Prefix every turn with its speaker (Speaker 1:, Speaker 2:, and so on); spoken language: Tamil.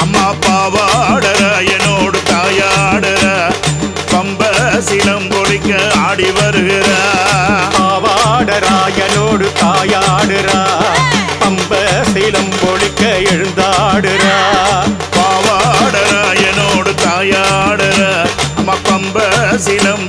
Speaker 1: அம்மா பாவாடற என்னோடு தாயாடற பம்ப சிலம்பொலிக்க ஆடி வருகிறா.
Speaker 2: பாவாடரா என்னோடு தாயாடுறா பம்ப சிலம்பொலிக்க எழுந்தாடுறா.
Speaker 1: பாவாடற என்னோடு தாயாடற அம்மா பம்ப சிலம்